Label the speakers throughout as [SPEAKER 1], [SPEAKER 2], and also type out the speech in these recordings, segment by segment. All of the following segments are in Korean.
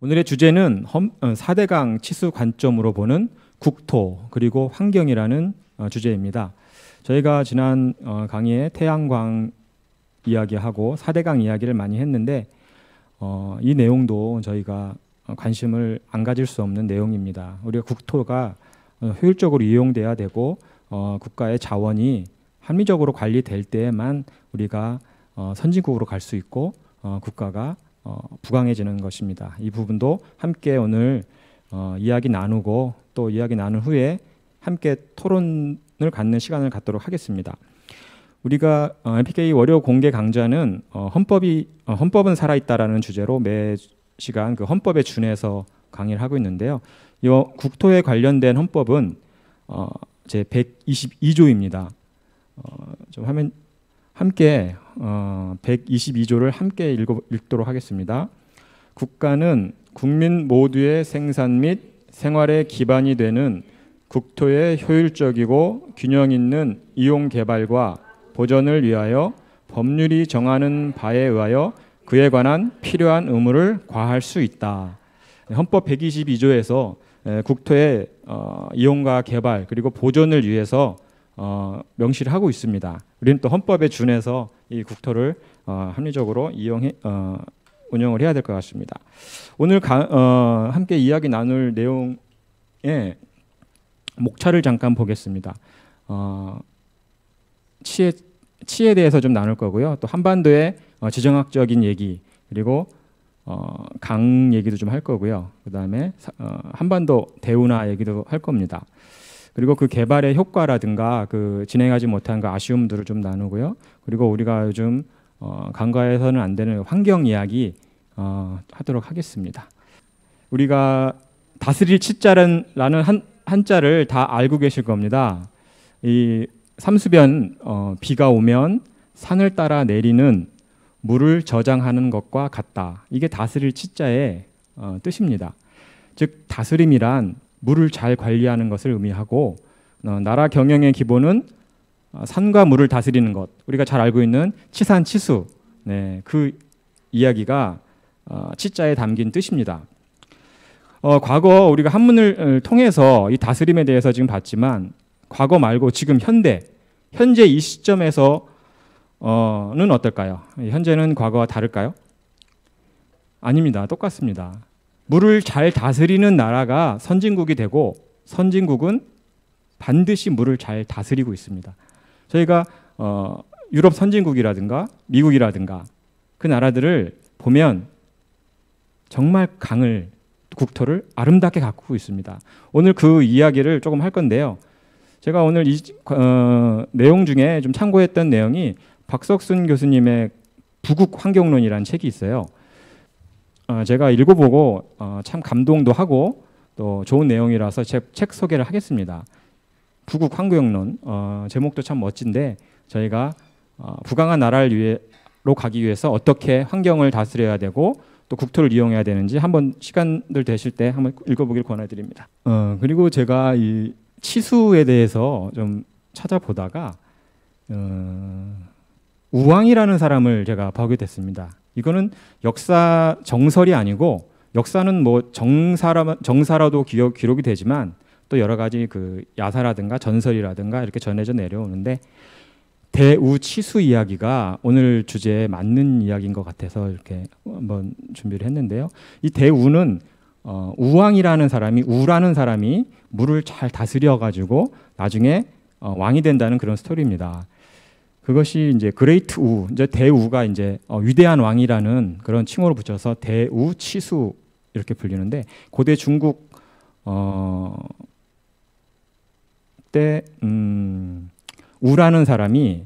[SPEAKER 1] 오늘의 주제는 4대강 치수 관점으로 보는 국토 그리고 환경이라는 주제입니다. 저희가 지난 강의에 태양광 이야기하고 4대강 이야기를 많이 했는데 이 내용도 저희가 관심을 안 가질 수 없는 내용입니다. 우리가 국토가 효율적으로 이용돼야 되고 국가의 자원이 합리적으로 관리될 때에만 우리가 선진국으로 갈 수 있고 국가가 부강해지는 것입니다. 이 부분도 함께 오늘 이야기 나누고 또 이야기 나눈 후에 함께 토론을 갖는 시간을 갖도록 하겠습니다. 우리가 MPK 월요 공개 강좌는 헌법은 살아있다라는 주제로 매 시간 그 헌법에 준해서 강의를 하고 있는데요. 이 국토에 관련된 헌법은 제 122조입니다. 좀 하면 함께 122조를 함께 읽도록 하겠습니다. 국가는 국민 모두의 생산 및 생활의 기반이 되는 국토의 효율적이고 균형 있는 이용 개발과 보전을 위하여 법률이 정하는 바에 의하여 그에 관한 필요한 의무를 과할 수 있다. 헌법 122조에서 국토의 이용과 개발 그리고 보존을 위해서 명시를 하고 있습니다. 우리는 또 헌법에 준해서 이 국토를 합리적으로 운영을 해야 될 것 같습니다. 오늘 함께 이야기 나눌 내용의 목차를 잠깐 보겠습니다. 치에 대해서 좀 나눌 거고요. 또 한반도의 지정학적인 얘기 그리고 강 얘기도 좀 할 거고요. 그 다음에 한반도 대운하 얘기도 할 겁니다. 그리고 그 개발의 효과라든가 그 진행하지 못한 그 아쉬움들을 좀 나누고요. 그리고 우리가 요즘 간과해서는 안 되는 환경 이야기 하도록 하겠습니다. 우리가 다스릴 치자라는 한자를 다 알고 계실 겁니다. 이 삼수변 비가 오면 산을 따라 내리는 물을 저장하는 것과 같다. 이게 다스릴 치자의 뜻입니다. 즉 다스림이란 물을 잘 관리하는 것을 의미하고 나라 경영의 기본은 산과 물을 다스리는 것. 우리가 잘 알고 있는 치산치수. 네, 그 이야기가 치자에 담긴 뜻입니다. 과거 우리가 한문을 통해서 이 다스림에 대해서 지금 봤지만 과거 말고 지금 현재 이 시점에서는 어떨까요? 현재는 과거와 다를까요? 아닙니다. 똑같습니다. 물을 잘 다스리는 나라가 선진국이 되고 선진국은 반드시 물을 잘 다스리고 있습니다. 저희가 유럽 선진국이라든가 미국이라든가 그 나라들을 보면 정말 국토를 아름답게 가꾸고 있습니다. 오늘 그 이야기를 조금 할 건데요. 제가 오늘 이 내용 중에 좀 참고했던 내용이 박석순 교수님의 부국 환경론이라는 책이 있어요. 제가 읽어보고 참 감동도 하고 또 좋은 내용이라서 책 소개를 하겠습니다. 부국 환경론 제목도 참 멋진데 저희가 부강한 나라를 가기 위해서 어떻게 환경을 다스려야 되고 또 국토를 이용해야 되는지 한번 시간들 되실 때 한번 읽어보길 권해드립니다. 그리고 제가 이 치수에 대해서 좀 찾아보다가 우왕이라는 사람을 제가 보게 됐습니다. 이거는 역사 정설이 아니고 역사는 뭐 정사라도 기록이 되지만 또 여러 가지 그 야사라든가 전설이라든가 이렇게 전해져 내려오는데 대우치수 이야기가 오늘 주제에 맞는 이야기인 것 같아서 이렇게 한번 준비를 했는데요. 이 대우는 우왕이라는 사람이 우라는 사람이 물을 잘 다스려 가지고 나중에 왕이 된다는 그런 스토리입니다. 그것이 이제 그레이트 우, 이제 대우가 이제 위대한 왕이라는 그런 칭호를 붙여서 대우치수 이렇게 불리는데 고대 중국 때 우라는 사람이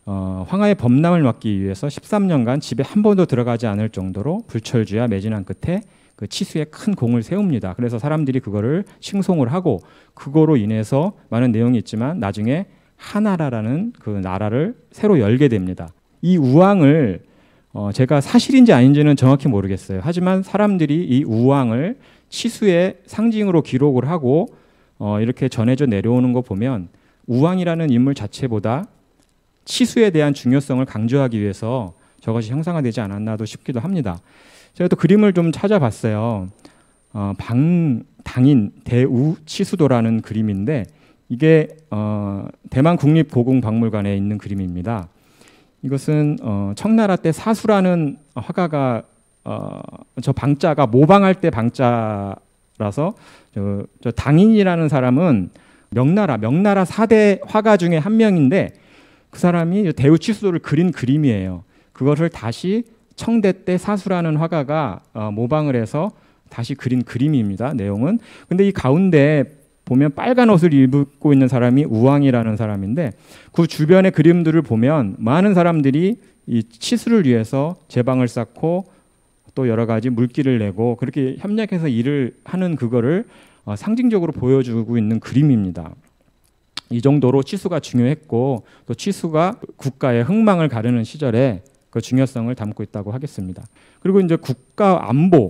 [SPEAKER 1] 황하의 범람을 막기 위해서 13년간 집에 한 번도 들어가지 않을 정도로 불철주야 매진한 끝에 그 치수에 큰 공을 세웁니다. 그래서 사람들이 그거를 칭송을 하고 그거로 인해서 많은 내용이 있지만 나중에 하나라라는 그 나라를 새로 열게 됩니다. 이 우왕을 제가 사실인지 아닌지는 정확히 모르겠어요. 하지만 사람들이 이 우왕을 치수의 상징으로 기록을 하고 이렇게 전해져 내려오는 거 보면 우왕이라는 인물 자체보다 치수에 대한 중요성을 강조하기 위해서 저것이 형상화되지 않았나도 싶기도 합니다. 제가 또 그림을 좀 찾아봤어요. 당인 대우치수도라는 그림인데 이게 대만 국립고궁박물관에 있는 그림입니다. 이것은 청나라 때 사수라는 화가가 저 방자가 모방할 때 방자라서 저 당인이라는 사람은 명나라 4대 화가 중에 한 명인데 그 사람이 대우치수도를 그린 그림이에요. 그것을 다시 청대 때 사수라는 화가가 모방을 해서 다시 그린 그림입니다. 내용은. 근데 이 가운데 보면 빨간 옷을 입고 있는 사람이 우왕이라는 사람인데 그 주변의 그림들을 보면 많은 사람들이 이 치수를 위해서 제방을 쌓고 또 여러 가지 물기를 내고 그렇게 협력해서 일을 하는 그거를 상징적으로 보여주고 있는 그림입니다. 이 정도로 치수가 중요했고 또 치수가 국가의 흥망을 가르는 시절에 그 중요성을 담고 있다고 하겠습니다. 그리고 이제 국가 안보,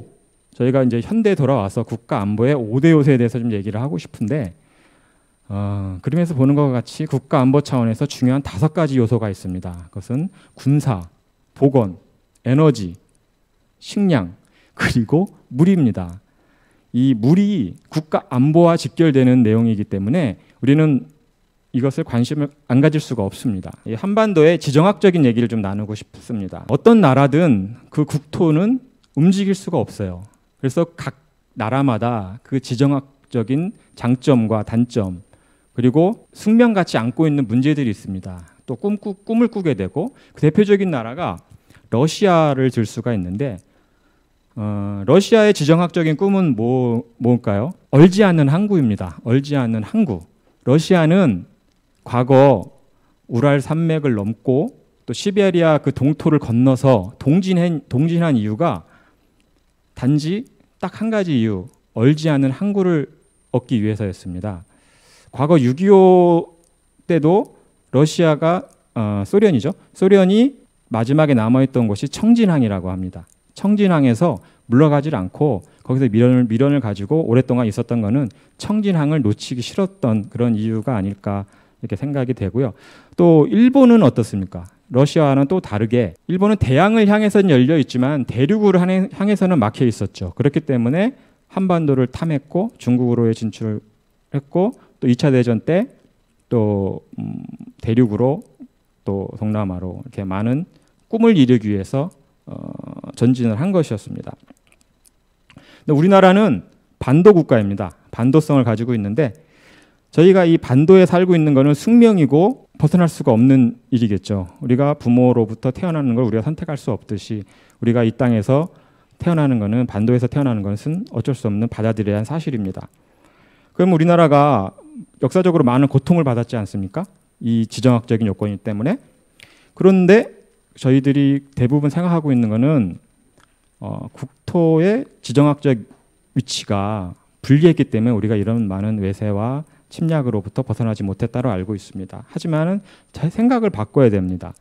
[SPEAKER 1] 저희가 이제 현대에 돌아와서 국가 안보의 5대 요새에 대해서 좀 얘기를 하고 싶은데 그림에서 보는 것과 같이 국가 안보 차원에서 중요한 5가지 요소가 있습니다. 그것은 군사, 보건, 에너지, 식량, 그리고 물입니다. 이 물이 국가 안보와 직결되는 내용이기 때문에 우리는 이것을 관심을 안 가질 수가 없습니다. 이 한반도의 지정학적인 얘기를 좀 나누고 싶습니다. 어떤 나라든 그 국토는 움직일 수가 없어요. 그래서 각 나라마다 그 지정학적인 장점과 단점 그리고 숙명같이 안고 있는 문제들이 있습니다. 또 꿈을 꾸게 되고 그 대표적인 나라가 러시아를 들 수가 있는데 러시아의 지정학적인 꿈은 뭘까요? 얼지 않는 항구입니다. 얼지 않는 항구. 러시아는 과거 우랄 산맥을 넘고 또 시베리아 그 동토를 건너서 동진한 이유가 단지 딱 한 가지 이유, 얼지 않는 항구를 얻기 위해서였습니다. 과거 6.25 때도 러시아가 소련이죠. 소련이 마지막에 남아있던 곳이 청진항이라고 합니다. 청진항에서 물러가질 않고 거기서 미련을 가지고 오랫동안 있었던 것은 청진항을 놓치기 싫었던 그런 이유가 아닐까 이렇게 생각이 되고요. 또 일본은 어떻습니까? 러시아와는 또 다르게 일본은 대양을 향해서는 열려 있지만 대륙으로 향해서는 막혀 있었죠. 그렇기 때문에 한반도를 탐했고 중국으로의 진출을 했고 또 2차 대전 때 또 대륙으로 또 동남아로 이렇게 많은 꿈을 이루기 위해서 전진을 한 것이었습니다. 근데 우리나라는 반도 국가입니다. 반도성을 가지고 있는데 저희가 이 반도에 살고 있는 것은 숙명이고 벗어날 수가 없는 일이겠죠. 우리가 부모로부터 태어나는 걸 우리가 선택할 수 없듯이 우리가 이 땅에서 태어나는 것은 반도에서 태어나는 것은 어쩔 수 없는 받아들여야 한 사실입니다. 그럼 우리나라가 역사적으로 많은 고통을 받았지 않습니까? 이 지정학적인 요건 때문에. 그런데 저희들이 대부분 생각하고 있는 것은 국토의 지정학적 위치가 불리했기 때문에 우리가 이런 많은 외세와 침략으로부터 벗어나지 못했다고 알고 있습니다. 하지만 생각을 바꿔야 됩니다.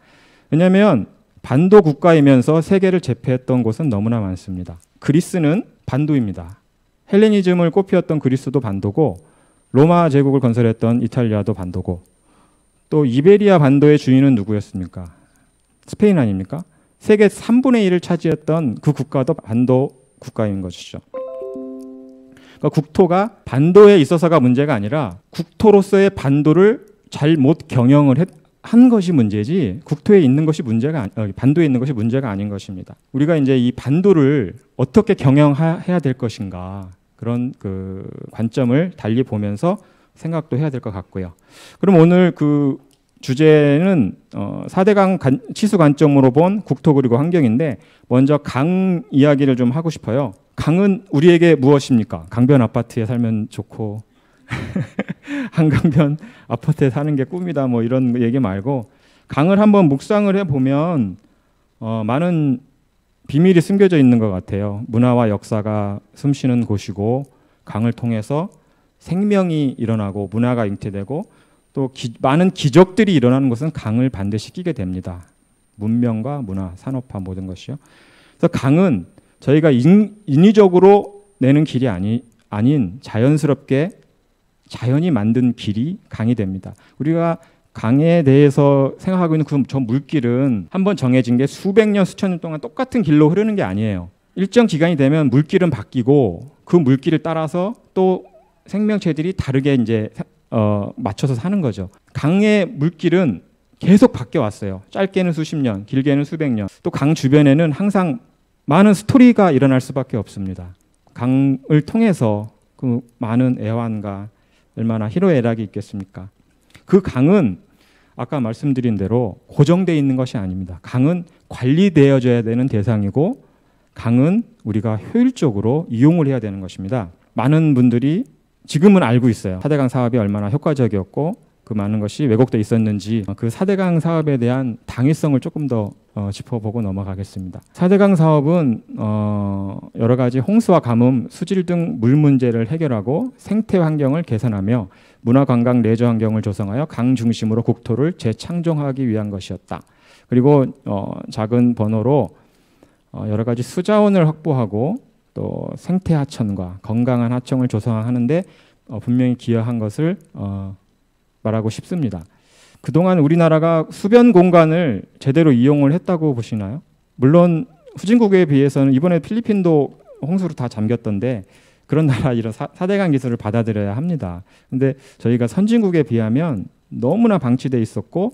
[SPEAKER 1] 왜냐하면 반도 국가이면서 세계를 제패했던 곳은 너무나 많습니다. 그리스는 반도입니다. 헬레니즘을 꽃피웠던 그리스도 반도고 로마 제국을 건설했던 이탈리아도 반도고 또 이베리아 반도의 주인은 누구였습니까? 스페인 아닙니까? 세계 3분의 1을 차지했던 그 국가도 반도 국가인 것이죠. 그러니까 국토가 반도에 있어서가 문제가 아니라 국토로서의 반도를 잘못 경영을 한 것이 문제지 국토에 있는 것이 반도에 있는 것이 문제가 아닌 것입니다. 우리가 이제 이 반도를 어떻게 경영해야 될 것인가 그런 그 관점을 달리 보면서 생각도 해야 될 것 같고요. 그럼 오늘 그 주제는 4대강 치수 관점으로 본 국토 그리고 환경인데 먼저 강 이야기를 좀 하고 싶어요. 강은 우리에게 무엇입니까? 강변 아파트에 살면 좋고 한강변 아파트에 사는 게 꿈이다 뭐 이런 얘기 말고 강을 한번 묵상을 해보면 많은 비밀이 숨겨져 있는 것 같아요. 문화와 역사가 숨쉬는 곳이고 강을 통해서 생명이 일어나고 문화가 잉태되고 또 많은 기적들이 일어나는 것은 강을 반드시 끼게 됩니다. 문명과 문화, 산업화 모든 것이요. 그래서 강은 저희가 인위적으로 내는 길이 아닌 자연스럽게 자연이 만든 길이 강이 됩니다. 우리가 강에 대해서 생각하고 있는 저 물길은 한번 정해진 게 수백 년, 수천 년 동안 똑같은 길로 흐르는 게 아니에요. 일정 기간이 되면 물길은 바뀌고 그 물길을 따라서 또 생명체들이 다르게 이제 맞춰서 사는 거죠. 강의 물길은 계속 바뀌어 왔어요. 짧게는 수십 년, 길게는 수백 년. 또 강 주변에는 항상 많은 스토리가 일어날 수밖에 없습니다. 강을 통해서 그 많은 애환과 얼마나 희로애락이 있겠습니까? 그 강은 아까 말씀드린 대로 고정되어 있는 것이 아닙니다. 강은 관리되어져야 되는 대상이고 강은 우리가 효율적으로 이용을 해야 되는 것입니다. 많은 분들이 지금은 알고 있어요. 4대강 사업이 얼마나 효과적이었고 그 많은 것이 왜곡되어 있었는지 그 4대강 사업에 대한 당위성을 조금 더 짚어보고 넘어가겠습니다. 4대강 사업은 여러 가지 홍수와 가뭄, 수질 등 물 문제를 해결하고 생태 환경을 개선하며 문화관광 레저 환경을 조성하여 강 중심으로 국토를 재창조하기 위한 것이었다. 그리고 작은 번호로 여러 가지 수자원을 확보하고 또 생태 하천과 건강한 하천을 조성하는데 분명히 기여한 것을 말하고 싶습니다. 그동안 우리나라가 수변 공간을 제대로 이용을 했다고 보시나요? 물론 후진국에 비해서는 이번에 필리핀도 홍수로 다 잠겼던데 그런 나라 이런 4대강 기술을 받아들여야 합니다. 근데 저희가 선진국에 비하면 너무나 방치돼 있었고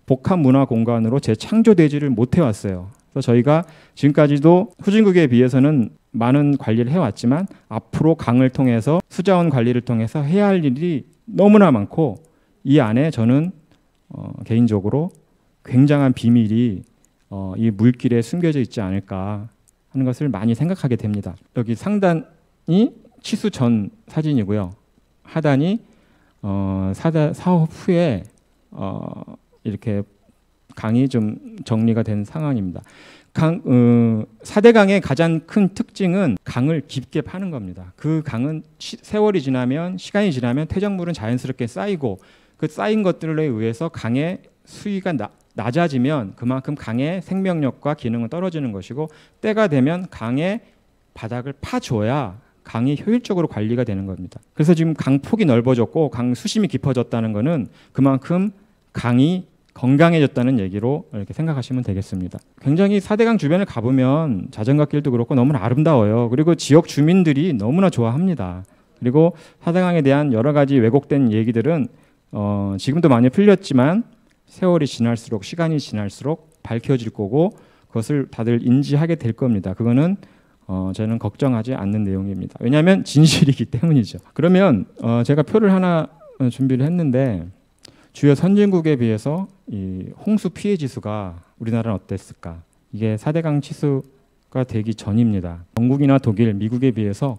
[SPEAKER 1] 복합 문화 공간으로 재창조되지를 못해왔어요. 그래서 저희가 지금까지도 후진국에 비해서는 많은 관리를 해왔지만 앞으로 강을 통해서 수자원 관리를 통해서 해야 할 일이 너무나 많고 이 안에 저는 개인적으로 굉장한 비밀이 이 물길에 숨겨져 있지 않을까 하는 것을 많이 생각하게 됩니다. 여기 상단이 치수 전 사진이고요. 하단이 사업 후에 이렇게 강이 좀 정리가 된 상황입니다. 4대강의 가장 큰 특징은 강을 깊게 파는 겁니다. 그 강은 세월이 지나면 시간이 지나면 퇴적물은 자연스럽게 쌓이고 그 쌓인 것들에 의해서 강의 수위가 낮아지면 그만큼 강의 생명력과 기능은 떨어지는 것이고 때가 되면 강의 바닥을 파줘야 강이 효율적으로 관리가 되는 겁니다. 그래서 지금 강폭이 넓어졌고 강 수심이 깊어졌다는 것은 그만큼 강이 건강해졌다는 얘기로 이렇게 생각하시면 되겠습니다. 굉장히 4대강 주변을 가보면 자전거 길도 그렇고 너무나 아름다워요. 그리고 지역 주민들이 너무나 좋아합니다. 그리고 4대강에 대한 여러 가지 왜곡된 얘기들은 지금도 많이 풀렸지만 세월이 지날수록 시간이 지날수록 밝혀질 거고 그것을 다들 인지하게 될 겁니다. 그거는 저는 걱정하지 않는 내용입니다. 왜냐하면 진실이기 때문이죠. 그러면 제가 표를 하나 준비를 했는데 주요 선진국에 비해서 이 홍수 피해 지수가 우리나라는 어땠을까? 이게 4대강 치수가 되기 전입니다. 영국이나 독일, 미국에 비해서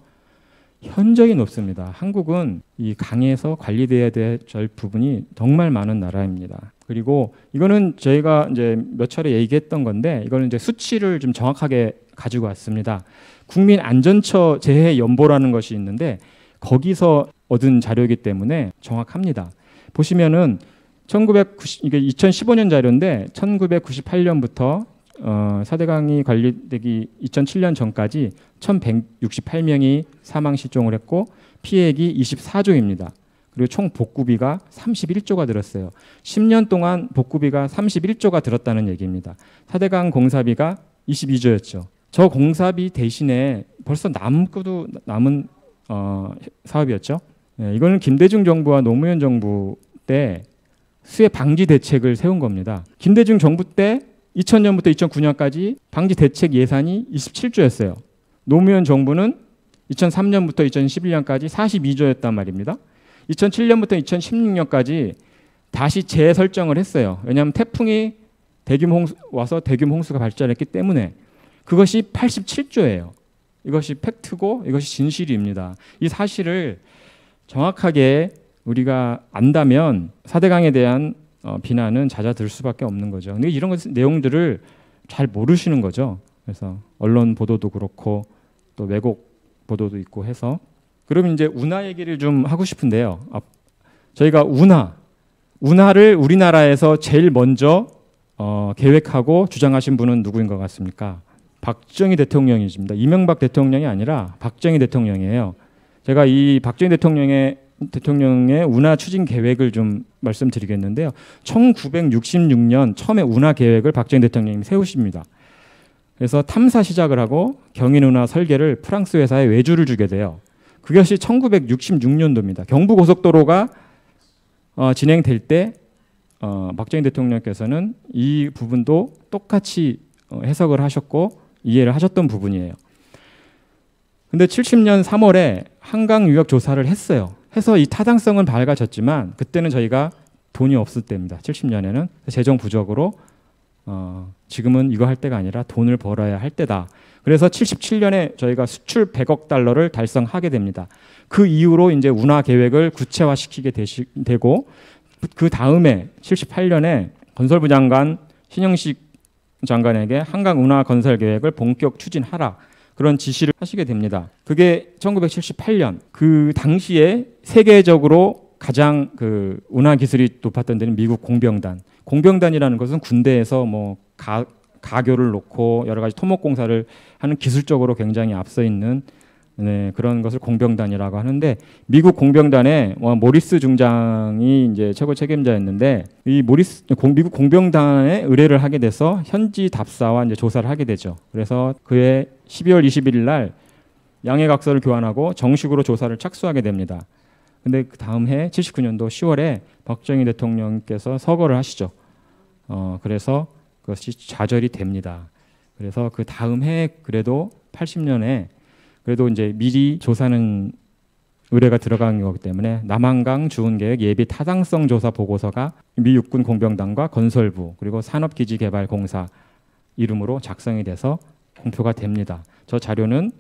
[SPEAKER 1] 현저히 높습니다. 한국은 이 강에서 관리돼야 될 부분이 정말 많은 나라입니다. 그리고 이거는 저희가 이제 몇 차례 얘기했던 건데 이거는 이제 수치를 좀 정확하게 가지고 왔습니다. 국민안전처 재해연보라는 것이 있는데 거기서 얻은 자료이기 때문에 정확합니다. 보시면은 이게 2015년 자료인데 1998년부터 4대강이 관리되기 2007년 전까지 1168명이 사망 실종을 했고 피해액이 24조입니다. 그리고 총 복구비가 31조가 들었어요. 10년 동안 복구비가 31조가 들었다는 얘기입니다. 4대강 공사비가 22조였죠. 저 공사비 대신에 벌써 남은 사업이었죠. 이거는 김대중 정부와 노무현 정부 때 수해 방지 대책을 세운 겁니다. 김대중 정부 때 2000년부터 2009년까지 방지 대책 예산이 27조였어요. 노무현 정부는 2003년부터 2011년까지 42조였단 말입니다. 2007년부터 2016년까지 다시 재설정을 했어요. 왜냐하면 태풍이 와서 대규모 홍수가 발생했기 때문에 그것이 87조예요. 이것이 팩트고 이것이 진실입니다. 이 사실을 정확하게 우리가 안다면 4대강에 대한 비난은 잦아들 수밖에 없는 거죠. 근데 이런 내용들을 잘 모르시는 거죠. 그래서 언론 보도도 그렇고 또 왜곡 보도도 있고 해서 그럼 이제 운하 얘기를 좀 하고 싶은데요. 저희가 운하를 우리나라에서 제일 먼저 계획하고 주장하신 분은 누구인 것 같습니까? 박정희 대통령이십니다. 이명박 대통령이 아니라 박정희 대통령이에요. 제가 이 박정희 대통령의 운하 추진 계획을 좀 말씀드리겠는데요. 1966년 처음에 운하 계획을 박정희 대통령이 세우십니다. 그래서 탐사 시작을 하고 경인운하 설계를 프랑스 회사에 외주를 주게 돼요. 그것이 1966년도입니다. 경부고속도로가 진행될 때 박정희 대통령께서는 이 부분도 똑같이 해석을 하셨고 이해를 하셨던 부분이에요. 근데 70년 3월에 한강 유역 조사를 했어요. 해서 이 타당성은 밝아졌지만 그때는 저희가 돈이 없을 때입니다. 70년에는 재정 부족으로 지금은 이거 할 때가 아니라 돈을 벌어야 할 때다. 그래서 77년에 저희가 수출 100억 달러를 달성하게 됩니다. 그 이후로 이제 운하 계획을 구체화시키게 되고 그 다음에 78년에 건설부 장관 신영식 장관에게 한강 운하 건설 계획을 본격 추진하라. 그런 지시를 하시게 됩니다. 그게 1978년. 그 당시에 세계적으로 가장 그 운하 기술이 높았던 데는 미국 공병단. 공병단이라는 것은 군대에서 뭐 가교를 놓고 여러 가지 토목 공사를 하는 기술적으로 굉장히 앞서 있는 그런 것을 공병단이라고 하는데 미국 공병단에 모리스 중장이 이제 최고 책임자였는데 이 미국 공병단에 의뢰를 하게 돼서 현지 답사와 이제 조사를 하게 되죠. 그래서 그해 12월 21일 날 양해각서를 교환하고 정식으로 조사를 착수하게 됩니다. 근데 그 다음 해 79년도 10월에 박정희 대통령께서 서거를 하시죠. 그래서 그것이 좌절이 됩니다. 그래서 그 다음 해 그래도 80년에 그래도 이제 미리 조사는 의뢰가 들어간 거기 때문에 남한강 주운계획 예비 타당성 조사 보고서가 미 육군 공병단과 건설부 그리고 산업기지개발공사 이름으로 작성이 돼서 공표가 됩니다. 저 자료는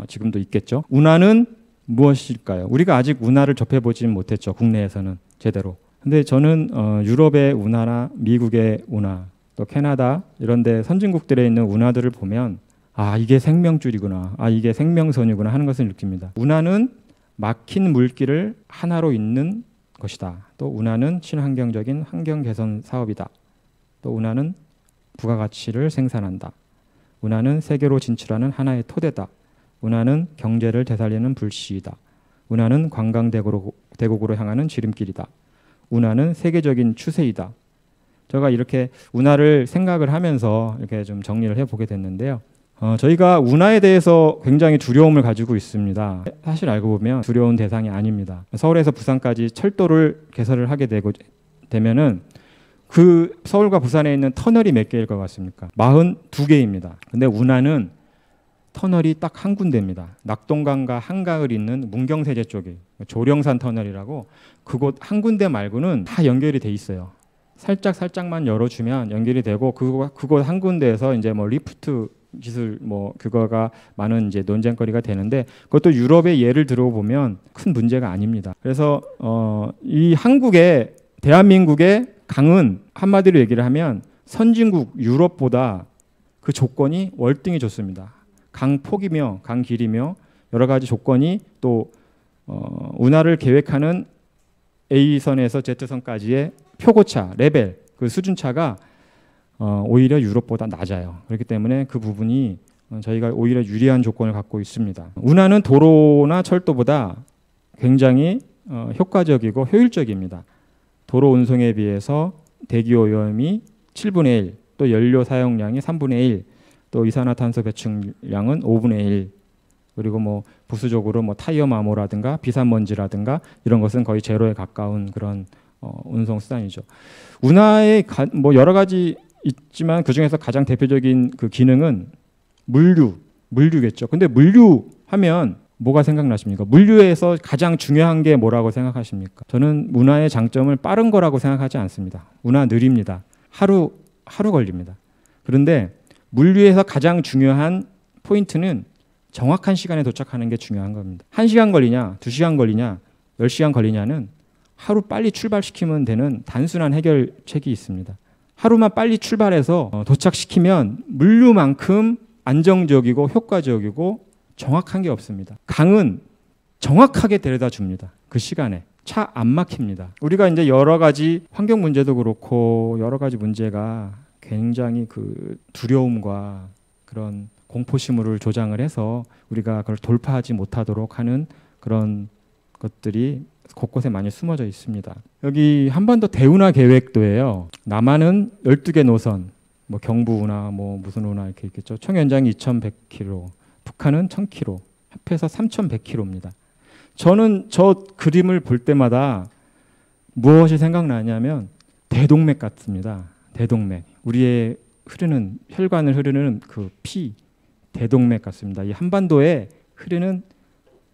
[SPEAKER 1] 지금도 있겠죠. 운하는 무엇일까요? 우리가 아직 운하를 접해보지 못했죠. 국내에서는 제대로. 근데 저는 유럽의 운하나 미국의 운하 또 캐나다 이런 데 선진국들에 있는 운하들을 보면 아 이게 생명줄이구나. 아 이게 생명선이구나 하는 것을 느낍니다. 운하는 막힌 물길을 하나로 잇는 것이다. 또 운하는 친환경적인 환경 개선 사업이다. 또 운하는 부가가치를 생산한다. 운하는 세계로 진출하는 하나의 토대다. 운하는 경제를 되살리는 불씨이다. 운하는 관광대국으로 향하는 지름길이다. 운하는 세계적인 추세이다. 제가 이렇게 운하를 생각을 하면서 이렇게 좀 정리를 해보게 됐는데요. 저희가 운하에 대해서 굉장히 두려움을 가지고 있습니다. 사실 알고 보면 두려운 대상이 아닙니다. 서울에서 부산까지 철도를 개설을 하게 되면은 그 서울과 부산에 있는 터널이 몇 개일 것 같습니까? 42개입니다. 근데 운하는 터널이 딱 한 군데입니다. 낙동강과 한강을 잇는 문경세제 쪽에 조령산 터널이라고 그곳 한 군데 말고는 다 연결이 돼 있어요. 살짝만 열어주면 연결이 되고 그곳 한 군데에서 이제 뭐 리프트 기술 뭐 그거가 많은 이제 논쟁거리가 되는데 그것도 유럽의 예를 들어보면 큰 문제가 아닙니다. 그래서 이 대한민국의 강은 한마디로 얘기를 하면 선진국 유럽보다 그 조건이 월등히 좋습니다. 강 폭이며 강 길이며 여러 가지 조건이 또 운하를 계획하는 A선에서 Z선까지의 표고차, 레벨, 그 수준차가 오히려 유럽보다 낮아요. 그렇기 때문에 그 부분이 저희가 오히려 유리한 조건을 갖고 있습니다. 운하는 도로나 철도보다 굉장히 효과적이고 효율적입니다. 도로 운송에 비해서 대기 오염이 7분의 1, 또 연료 사용량이 3분의 1, 또 이산화탄소 배출량은 5분의 1, 그리고 뭐 부수적으로 뭐 타이어 마모라든가 비산먼지라든가 이런 것은 거의 제로에 가까운 그런 운송 수단이죠. 운하에 뭐 여러 가지 있지만 그 중에서 가장 대표적인 그 기능은 물류겠죠. 근데 물류 하면 뭐가 생각나십니까? 물류에서 가장 중요한 게 뭐라고 생각하십니까? 저는 운하의 장점을 빠른 거라고 생각하지 않습니다. 운하 느립니다. 하루 걸립니다. 그런데 물류에서 가장 중요한 포인트는 정확한 시간에 도착하는 게 중요한 겁니다. 1시간 걸리냐, 2시간 걸리냐, 10시간 걸리냐는 하루 빨리 출발시키면 되는 단순한 해결책이 있습니다. 하루만 빨리 출발해서 도착시키면 물류만큼 안정적이고 효과적이고 정확한 게 없습니다. 강은 정확하게 데려다 줍니다. 그 시간에. 차 안 막힙니다. 우리가 이제 여러 가지 환경 문제도 그렇고 여러 가지 문제가 굉장히 그 두려움과 그런 공포심을 조장을 해서 우리가 그걸 돌파하지 못하도록 하는 그런 것들이 곳곳에 많이 숨어져 있습니다. 여기 한반도 대운하 계획도예요. 남한은 12개 노선, 뭐 경부 운하, 뭐 무슨 운하 이렇게 있겠죠. 총 연장이 2,100km, 북한은 1,000km, 합해서 3,100km입니다. 저는 저 그림을 볼 때마다 무엇이 생각나냐면 대동맥 같습니다. 대동맥. 우리의 흐르는 혈관을 흐르는 그 피, 대동맥 같습니다. 이 한반도에 흐르는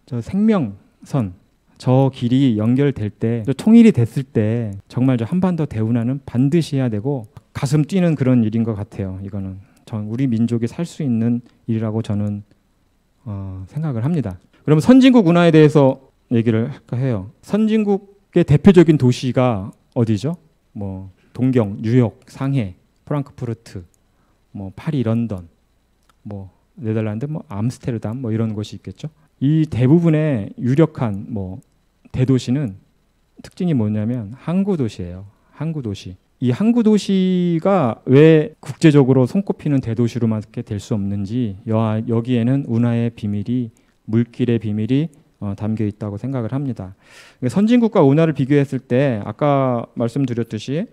[SPEAKER 1] 저 생명선, 저 길이 연결될 때, 통일이 됐을 때 정말 저 한반도 대운하는 반드시 해야 되고 가슴 뛰는 그런 일인 것 같아요. 이거는 우리 민족이 살 수 있는 일이라고 저는 생각을 합니다. 그러면 선진국 운하에 대해서 얘기를 할까 해요. 선진국의 대표적인 도시가 어디죠? 뭐 동경, 뉴욕, 상해, 프랑크푸르트, 뭐 파리, 런던, 뭐 네덜란드, 뭐 암스테르담, 뭐 이런 곳이 있겠죠. 이 대부분의 유력한 뭐 대도시는 특징이 뭐냐면 항구 도시예요. 항구 도시. 이 항구 도시가 왜 국제적으로 손꼽히는 대도시로밖에 될 수 없는지 여기에는 운하의 비밀이, 물길의 비밀이 담겨 있다고 생각을 합니다. 선진국과 운하를 비교했을 때 아까 말씀드렸듯이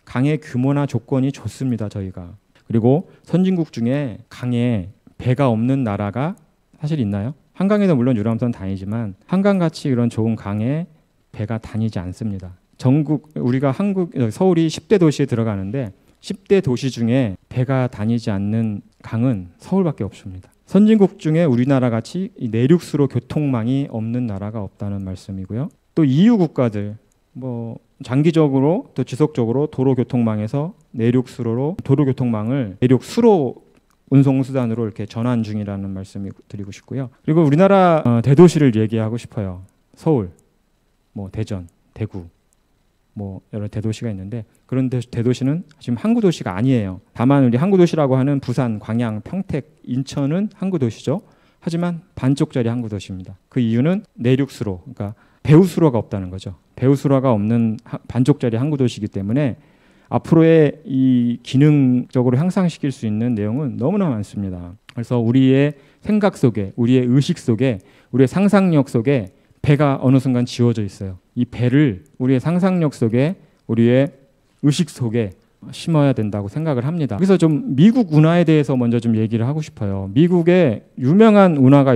[SPEAKER 1] 강의 규모나 조건이 좋습니다. 저희가. 그리고 선진국 중에 강에 배가 없는 나라가 사실 있나요? 한강에도 물론 유람선 다니지만 한강같이 이런 좋은 강에 배가 다니지 않습니다. 전국 우리가 서울이 10대 도시에 들어가는데 10대 도시 중에 배가 다니지 않는 강은 서울밖에 없습니다. 선진국 중에 우리나라 같이 내륙수로 교통망이 없는 나라가 없다는 말씀이고요. 또 EU 국가들 뭐 장기적으로 또 지속적으로 도로교통망에서 내륙수로 도로교통망을 내륙수로 운송수단으로 이렇게 전환 중이라는 말씀을 드리고 싶고요. 그리고 우리나라 대도시를 얘기하고 싶어요. 서울, 뭐 대전, 대구, 뭐 여러 대도시가 있는데 그런 대도시는 지금 항구 도시가 아니에요. 다만 우리 항구 도시라고 하는 부산, 광양, 평택, 인천은 항구 도시죠. 하지만 반쪽짜리 항구 도시입니다. 그 이유는 내륙수로, 그러니까 배후수로가 없다는 거죠. 배후수로가 없는 반쪽짜리 항구 도시이기 때문에 앞으로의 이 기능적으로 향상시킬 수 있는 내용은 너무나 많습니다. 그래서 우리의 생각 속에, 우리의 의식 속에, 우리의 상상력 속에 배가 어느 순간 지워져 있어요. 이 배를 우리의 상상력 속에, 우리의 의식 속에 심어야 된다고 생각을 합니다. 그래서 좀 미국 운하에 대해서 먼저 좀 얘기를 하고 싶어요. 미국의 유명한 운하가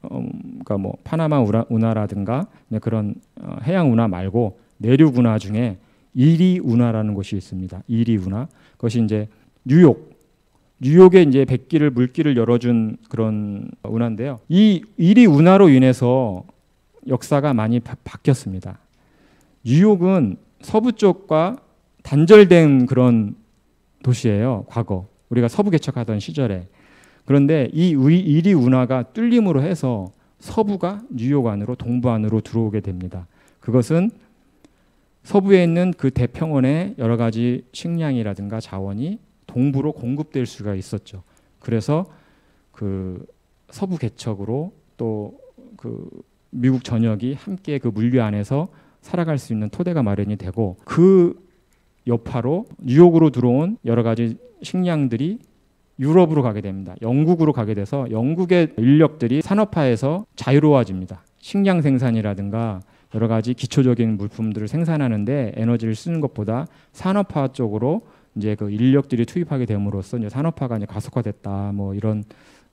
[SPEAKER 1] 그러니까 뭐 파나마 운하라든가 그런 해양 운하 말고 내륙 운하 중에 이리 운하라는 곳이 있습니다. 이리 운하. 그것이 이제 뉴욕에 이제 물길을 열어준 그런 운하인데요. 이 이리 운하로 인해서 역사가 많이 바뀌었습니다. 뉴욕은 서부 쪽과 단절된 그런 도시예요. 과거 우리가 서부 개척하던 시절에. 그런데 이 이리 운하가 뚫림으로 해서 서부가 뉴욕 안으로, 동부 안으로 들어오게 됩니다. 그것은 서부에 있는 그 대평원의 여러 가지 식량이라든가 자원이 동부로 공급될 수가 있었죠. 그래서 그 서부 개척으로 또 그 미국 전역이 함께 그 물류 안에서 살아갈 수 있는 토대가 마련이 되고 그 여파로 뉴욕으로 들어온 여러 가지 식량들이 유럽으로 가게 됩니다. 영국으로 가게 돼서 영국의 인력들이 산업화해서 자유로워집니다. 식량 생산이라든가 여러 가지 기초적인 물품들을 생산하는데 에너지를 쓰는 것보다 산업화 쪽으로 이제 그 인력들이 투입하게 됨으로써 이제 산업화가 이제 가속화됐다. 뭐 이런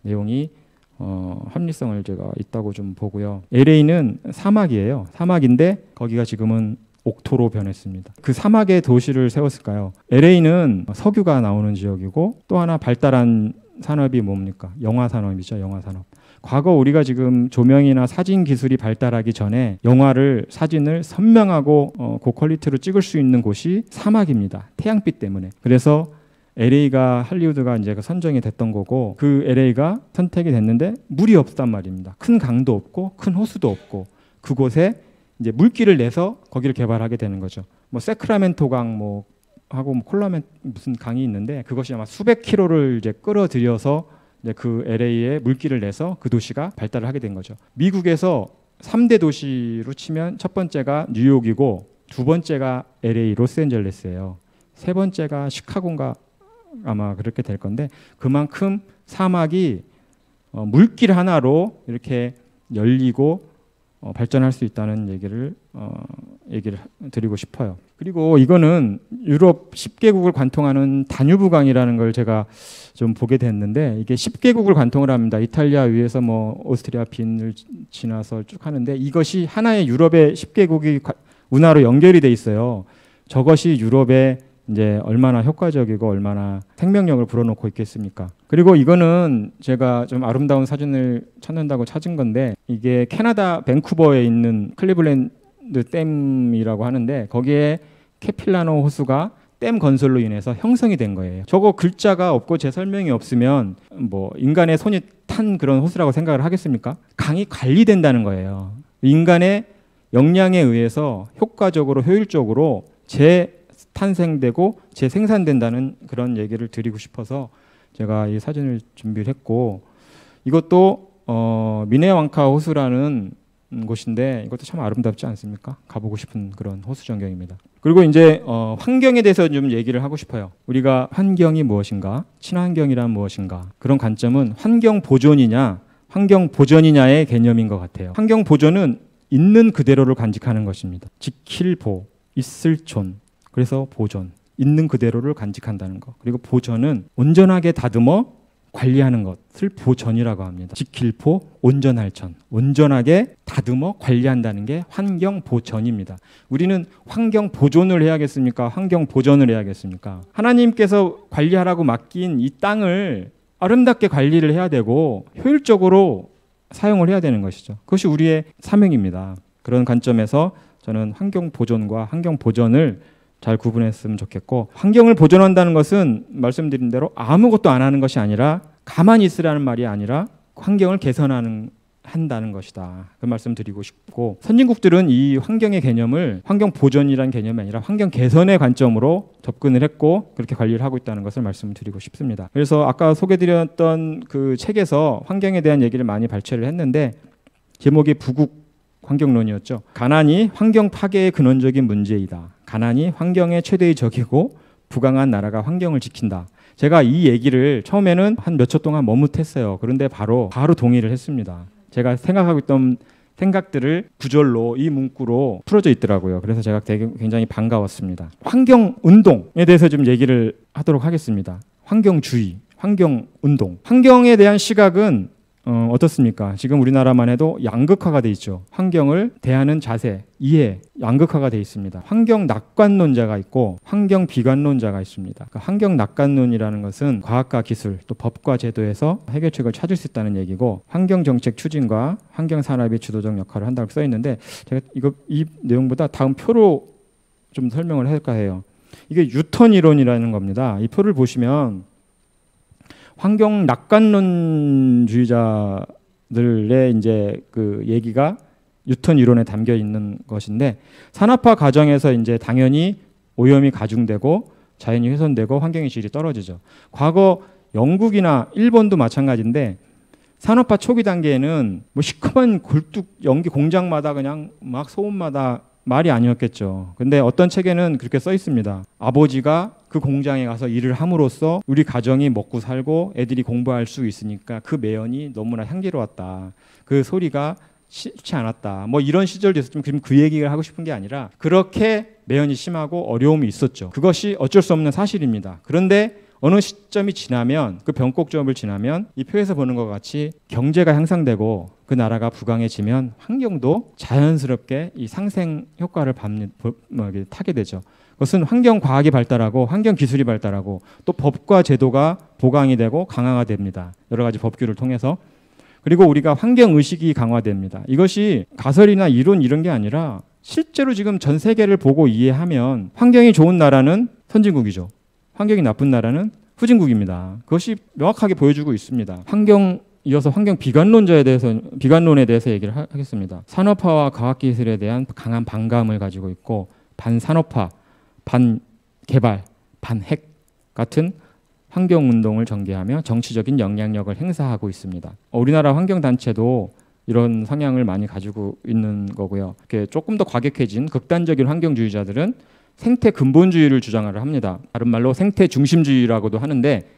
[SPEAKER 1] 내용이 합리성을 제가 있다고 좀 보고요. LA는 사막이에요. 사막인데 거기가 지금은 옥토로 변했습니다. 그 사막에 도시를 세웠을까요? LA는 석유가 나오는 지역이고 또 하나 발달한 산업이 뭡니까? 영화 산업이죠. 영화 산업. 과거 우리가 지금 조명이나 사진 기술이 발달하기 전에 사진을 선명하고 고퀄리티로 찍을 수 있는 곳이 사막입니다. 태양빛 때문에. 그래서 LA가 할리우드가 이제 선정이 됐던 거고 그 LA가 선택이 됐는데 물이 없단 말입니다. 큰 강도 없고 큰 호수도 없고 그곳에 이제 물길을 내서 거기를 개발하게 되는 거죠. 뭐 세크라멘토 강 뭐 하고 뭐 무슨 강이 있는데 그것이 아마 수백 킬로를 이제 끌어들여서 이제 그 LA에 물길을 내서 그 도시가 발달을 하게 된 거죠. 미국에서 3대 도시로 치면 첫 번째가 뉴욕이고 두 번째가 LA 로스앤젤레스예요. 세 번째가 시카고인가 아마 그렇게 될 건데 그만큼 사막이 물길 하나로 이렇게 열리고 발전할 수 있다는 얘기를 드리고 싶어요. 그리고 이거는 유럽 10개국을 관통하는 다뉴브강이라는 걸 제가 좀 보게 됐는데 이게 10개국을 관통을 합니다. 이탈리아 위에서 뭐 오스트리아 빈을 지나서 쭉 하는데 이것이 하나의 유럽의 10개국이 운하로 연결이 돼 있어요. 저것이 유럽에 이제 얼마나 효과적이고 얼마나 생명력을 불어넣고 있겠습니까? 그리고 이거는 제가 좀 아름다운 사진을 찾는다고 찾은 건데 이게 캐나다 밴쿠버에 있는 클리블랜드 댐이라고 하는데 거기에 캐필라노 호수가 댐 건설로 인해서 형성이 된 거예요. 저거 글자가 없고 제 설명이 없으면 뭐 인간의 손이 탄 그런 호수라고 생각을 하겠습니까? 강이 관리된다는 거예요. 인간의 역량에 의해서 효과적으로 효율적으로 재탄생되고 재생산된다는 그런 얘기를 드리고 싶어서 제가 이 사진을 준비를 했고 이것도 미네왕카 호수라는 곳인데 이것도 참 아름답지 않습니까? 가보고 싶은 그런 호수 전경입니다. 그리고 이제 환경에 대해서 좀 얘기를 하고 싶어요. 우리가 환경이 무엇인가? 친환경이란 무엇인가? 그런 관점은 환경 보존이냐 환경 보전이냐의 개념인 것 같아요. 환경 보존은 있는 그대로를 간직하는 것입니다. 지킬 보, 있을 존, 그래서 보존, 있는 그대로를 간직한다는 것. 그리고 보전은 온전하게 다듬어 관리하는 것을 보전이라고 합니다. 지킬 보, 온전할 전, 온전하게 다듬어 관리한다는 게 환경 보전입니다. 우리는 환경 보존을 해야겠습니까? 환경 보전을 해야겠습니까? 하나님께서 관리하라고 맡긴 이 땅을 아름답게 관리를 해야 되고 효율적으로 사용을 해야 되는 것이죠. 그것이 우리의 사명입니다. 그런 관점에서 저는 환경 보존과 환경 보전을 잘 구분했으면 좋겠고 환경을 보존한다는 것은 말씀드린 대로 아무것도 안 하는 것이 아니라 가만히 있으라는 말이 아니라 환경을 한다는 것이다. 그 말씀 드리고 싶고 선진국들은 이 환경의 개념을 환경 보존이라는 개념이 아니라 환경 개선의 관점으로 접근을 했고 그렇게 관리를 하고 있다는 것을 말씀드리고 싶습니다. 그래서 아까 소개드렸던 그 책에서 환경에 대한 얘기를 많이 발췌를 했는데 제목이 부국 환경론이었죠. 가난이 환경 파괴의 근원적인 문제이다. 가난이 환경의 최대의 적이고 부강한 나라가 환경을 지킨다. 제가 이 얘기를 처음에는 한 몇 초 동안 머뭇했어요. 그런데 바로 동의를 했습니다. 제가 생각하고 있던 생각들을 구절로 이 문구로 풀어져 있더라고요. 그래서 제가 굉장히 반가웠습니다. 환경 운동에 대해서 좀 얘기를 하도록 하겠습니다. 환경주의, 환경 운동. 환경에 대한 시각은 어떻습니까? 지금 우리나라만 해도 양극화가 돼 있죠. 환경을 대하는 자세, 이해, 양극화가 돼 있습니다. 환경 낙관론자가 있고 환경 비관론자가 있습니다. 그러니까 환경 낙관론이라는 것은 과학과 기술, 또 법과 제도에서 해결책을 찾을 수 있다는 얘기고 환경 정책 추진과 환경 산업이 주도적 역할을 한다고 써 있는데 제가 이 내용보다 다음 표로 좀 설명을 할까 해요. 이게 유턴 이론이라는 겁니다. 이 표를 보시면 환경 낙관론주의자들의 이제 그 얘기가 유턴 이론에 담겨 있는 것인데 산업화 과정에서 이제 당연히 오염이 가중되고 자연이 훼손되고 환경의 질이 떨어지죠. 과거 영국이나 일본도 마찬가지인데 산업화 초기 단계에는 뭐 시커먼 굴뚝 연기 공장마다 그냥 막 소음마다 말이 아니었겠죠. 근데 어떤 책에는 그렇게 써 있습니다. 아버지가 그 공장에 가서 일을 함으로써 우리 가정이 먹고 살고 애들이 공부할 수 있으니까 그 매연이 너무나 향기로웠다. 그 소리가 싫지 않았다. 뭐 이런 시절도 있었지만 지금 그 얘기를 하고 싶은 게 아니라 그렇게 매연이 심하고 어려움이 있었죠. 그것이 어쩔 수 없는 사실입니다. 그런데 어느 시점이 지나면 그 변곡점을 지나면 이 표에서 보는 것 같이 경제가 향상되고 그 나라가 부강해지면 환경도 자연스럽게 이 상생 효과를 타게 되죠. 그것은 환경 과학이 발달하고 환경 기술이 발달하고 또 법과 제도가 보강이 되고 강화가 됩니다. 여러 가지 법규를 통해서. 그리고 우리가 환경 의식이 강화됩니다. 이것이 가설이나 이론 이런 게 아니라 실제로 지금 전 세계를 보고 이해하면 환경이 좋은 나라는 선진국이죠. 환경이 나쁜 나라는 후진국입니다. 그것이 명확하게 보여주고 있습니다. 이어서 환경 비관론에 대해서 얘기를 하겠습니다. 산업화와 과학기술에 대한 강한 반감을 가지고 있고 반산업화, 반개발, 반핵 같은 환경운동을 전개하며 정치적인 영향력을 행사하고 있습니다. 우리나라 환경단체도 이런 성향을 많이 가지고 있는 거고요. 조금 더 과격해진 극단적인 환경주의자들은 생태 근본주의를 주장을 합니다. 다른 말로 생태 중심주의라고도 하는데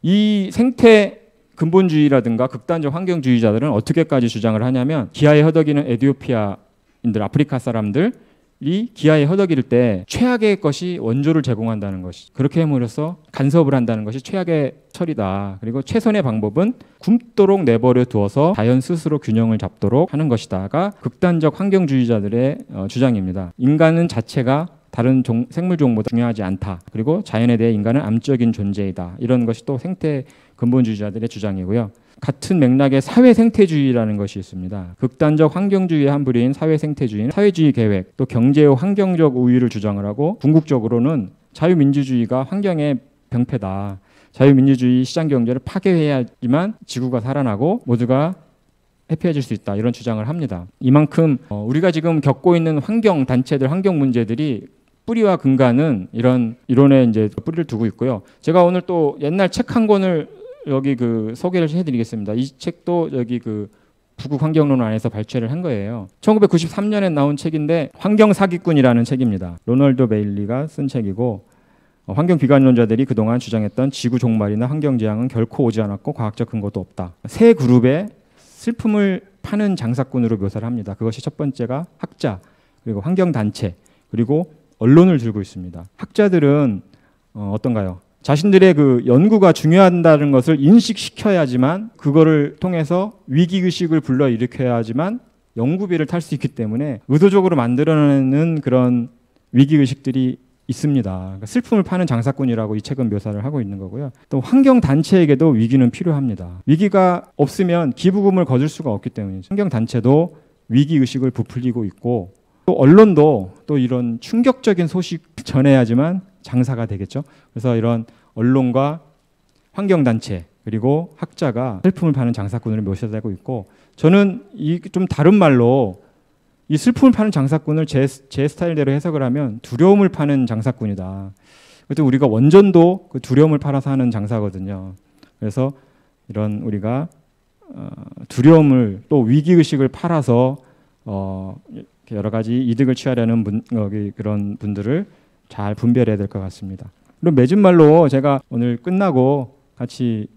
[SPEAKER 1] 이 생태 근본주의라든가 극단적 환경주의자들은 어떻게까지 주장을 하냐면 기아에 허덕이는 에티오피아인들, 아프리카 사람들 물질이 기하에 허덕일 때 최악의 것이 원조를 제공한다는 것이, 그렇게 함으로써 간섭을 한다는 것이 최악의 처리다. 그리고 최선의 방법은 굶도록 내버려 두어서 자연 스스로 균형을 잡도록 하는 것이다가 극단적 환경주의자들의 주장입니다. 인간은 자체가 다른 생물 종보다 중요하지 않다. 그리고 자연에 대해 인간은 암적인 존재이다. 이런 것이 또 생태 근본주의자들의 주장이고요. 같은 맥락의 사회생태주의라는 것이 있습니다. 극단적 환경주의의 한 부류인 사회생태주의는 사회주의 계획, 또 경제의 환경적 우위를 주장을 하고, 궁극적으로는 자유민주주의가 환경의 병폐다. 자유민주주의 시장경제를 파괴해야지만 지구가 살아나고 모두가 해피해질 수 있다. 이런 주장을 합니다. 이만큼 우리가 지금 겪고 있는 환경 단체들, 환경 문제들이 뿌리와 근간은 이런 이론에 이제 뿌리를 두고 있고요. 제가 오늘 또 옛날 책 한 권을 여기 소개를 해드리겠습니다. 이 책도 여기 부국 환경론 안에서 발췌를 한 거예요. 1993년에 나온 책인데 환경 사기꾼이라는 책입니다. 로널드 베일리가 쓴 책이고, 환경 비관론자들이 그동안 주장했던 지구 종말이나 환경 재앙은 결코 오지 않았고 과학적 근거도 없다. 세 그룹의 슬픔을 파는 장사꾼으로 묘사를 합니다. 그것이 첫 번째가 학자, 그리고 환경 단체, 그리고 언론을 들고 있습니다. 학자들은 어떤가요? 자신들의 연구가 중요하다는 것을 인식시켜야지만, 그거를 통해서 위기의식을 불러일으켜야지만 연구비를 탈 수 있기 때문에 의도적으로 만들어내는 그런 위기의식들이 있습니다. 그러니까 슬픔을 파는 장사꾼이라고 이 책은 묘사를 하고 있는 거고요. 또 환경단체에게도 위기는 필요합니다. 위기가 없으면 기부금을 거둘 수가 없기 때문이죠. 환경단체도 위기의식을 부풀리고 있고, 또 언론도 또 이런 충격적인 소식 전해야지만 장사가 되겠죠. 그래서 이런 언론과 환경단체 그리고 학자가 슬픔을 파는 장사꾼으로 묘사되고 있고, 저는 이 좀 다른 말로 이 슬픔을 파는 장사꾼을 제 스타일대로 해석을 하면 두려움을 파는 장사꾼이다. 그래도 우리가 원전도 그 두려움을 팔아서 하는 장사거든요. 그래서 이런 우리가 두려움을 또 위기의식을 팔아서 여러 가지 이득을 취하려는 그런 분들을 잘 분별해야 될 것 같습니다. 그리고 맺은 말로 제가 오늘 끝나고 같이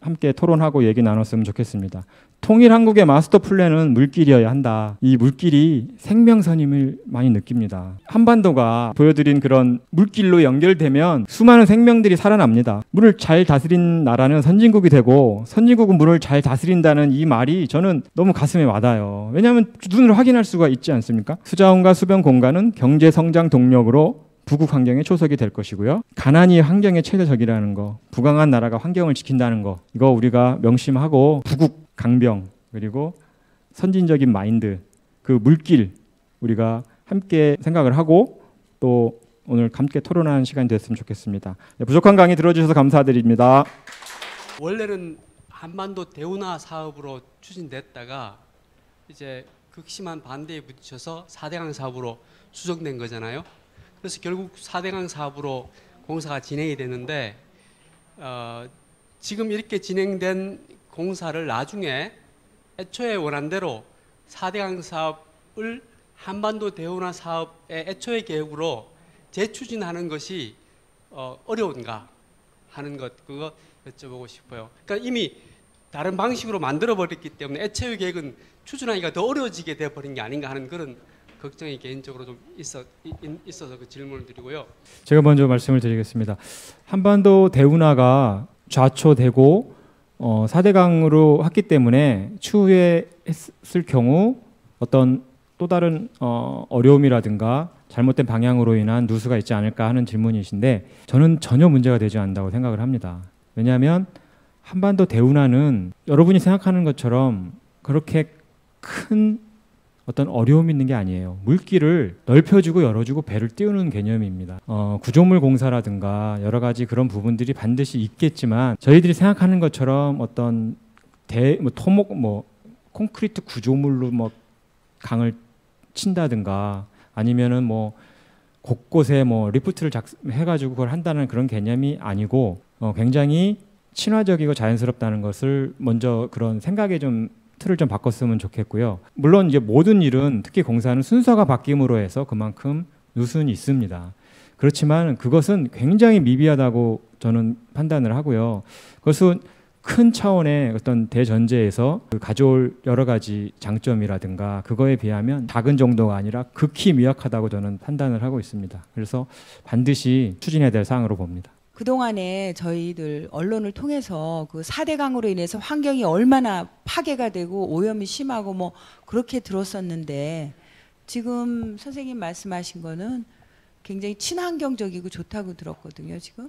[SPEAKER 1] 함께 토론하고 얘기 나눴으면 좋겠습니다. 통일 한국의 마스터 플랜은 물길이어야 한다. 이 물길이 생명선임을 많이 느낍니다. 한반도가 보여드린 그런 물길로 연결되면 수많은 생명들이 살아납니다. 물을 잘 다스린 나라는 선진국이 되고, 선진국은 물을 잘 다스린다는 이 말이 저는 너무 가슴에 와닿아요. 왜냐하면 눈으로 확인할 수가 있지 않습니까? 수자원과 수변 공간은 경제 성장 동력으로 부국 환경의 초석이 될 것이고요. 가난이 환경의 최대적이라는 거, 부강한 나라가 환경을 지킨다는 거, 이거 우리가 명심하고 부국 강병 그리고 선진적인 마인드, 그 물길 우리가 함께 생각을 하고 또 오늘 함께 토론하는 시간이 됐으면 좋겠습니다. 네, 부족한 강의 들어주셔서 감사드립니다.
[SPEAKER 2] 원래는 한반도 대운하 사업으로 추진됐다가 이제 극심한 반대에 부딪혀서 4대강 사업으로 수정된 거잖아요. 그래서 결국 4대강 사업으로 공사가 진행이 됐는데, 지금 이렇게 진행된 공사를 나중에 애초에 원한대로 4대강 사업을 한반도 대운하 사업의 애초의 계획으로 재추진하는 것이 어려운가 하는 것, 그거 여쭤보고 싶어요. 그러니까 이미 다른 방식으로 만들어버렸기 때문에 애초의 계획은 추진하기가 더 어려워지게 되어버린 게 아닌가 하는 그런 걱정이 개인적으로 좀 있어서 그 질문을 드리고요.
[SPEAKER 1] 제가 먼저 말씀을 드리겠습니다. 한반도 대운하가 좌초되고 4대강으로 했기 때문에 추후에 했을 경우 어떤 또 다른 어려움이라든가 잘못된 방향으로 인한 누수가 있지 않을까 하는 질문이신데, 저는 전혀 문제가 되지 않는다고 생각을 합니다. 왜냐하면 한반도 대운하는 여러분이 생각하는 것처럼 그렇게 큰 어떤 어려움이 있는 게 아니에요. 물길을 넓혀주고 열어주고 배를 띄우는 개념입니다. 구조물 공사라든가 여러 가지 그런 부분들이 반드시 있겠지만, 저희들이 생각하는 것처럼 어떤 토목 콘크리트 구조물로 강을 친다든가 아니면은 곳곳에 리프트를 해가지고 그걸 한다는 그런 개념이 아니고, 굉장히 친화적이고 자연스럽다는 것을 먼저 그런 생각에 좀 틀을 좀 바꿨으면 좋겠고요. 물론 이제 모든 일은, 특히 공사는 순서가 바뀜으로 해서 그만큼 누수는 있습니다. 그렇지만 그것은 굉장히 미비하다고 저는 판단을 하고요. 그것은 큰 차원의 어떤 대전제에서 그 가져올 여러 가지 장점이라든가 그거에 비하면 작은 정도가 아니라 극히 미약하다고 저는 판단을 하고 있습니다. 그래서 반드시 추진해야 될 사항으로 봅니다.
[SPEAKER 3] 그동안에 저희들 언론을 통해서 그 4대강으로 인해서 환경이 얼마나 파괴가 되고 오염이 심하고 뭐 그렇게 들었었는데 지금 선생님 말씀하신 거는 굉장히 친환경적이고 좋다고 들었거든요, 지금.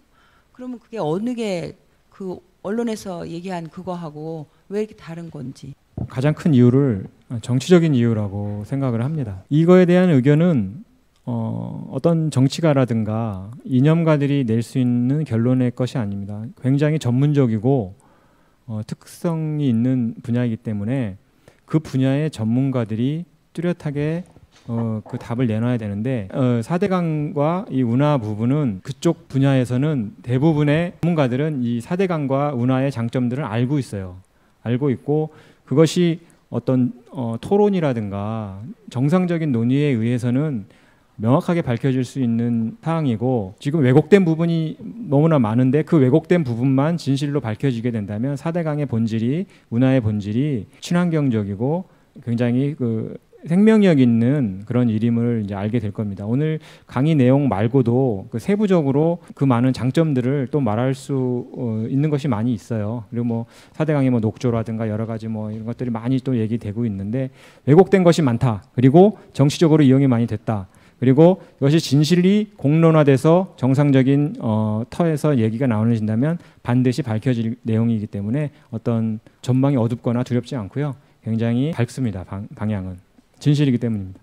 [SPEAKER 3] 그러면 그게 어느 게 그 언론에서 얘기한 그거하고 왜 이렇게 다른 건지.
[SPEAKER 1] 가장 큰 이유를 정치적인 이유라고 생각을 합니다. 이거에 대한 의견은 어떤 정치가라든가 이념가들이 낼 수 있는 결론의 것이 아닙니다. 굉장히 전문적이고 특성이 있는 분야이기 때문에 그 분야의 전문가들이 뚜렷하게 그 답을 내놔야 되는데 4대강과 이 운하 부분은 그쪽 분야에서는 대부분의 전문가들은 이 4대강과 운하의 장점들을 알고 있어요. 알고 있고 그것이 어떤 토론이라든가 정상적인 논의에 의해서는 명확하게 밝혀질 수 있는 사항이고 지금 왜곡된 부분이 너무나 많은데 그 왜곡된 부분만 진실로 밝혀지게 된다면 4대강의 본질이 운하의 본질이 친환경적이고 굉장히 그 생명력 있는 그런 일임을 이제 알게 될 겁니다. 오늘 강의 내용 말고도 그 세부적으로 그 많은 장점들을 또 말할 수 있는 것이 많이 있어요. 그리고 뭐 4대강의 뭐 녹조라든가 여러 가지 뭐 이런 것들이 많이 또 얘기되고 있는데 왜곡된 것이 많다. 그리고 정치적으로 이용이 많이 됐다. 그리고 이것이 진실이 공론화돼서 정상적인 터에서 얘기가 나오는다면 반드시 밝혀질 내용이기 때문에 어떤 전망이 어둡거나 두렵지 않고요. 굉장히 밝습니다. 방향은. 진실이기 때문입니다.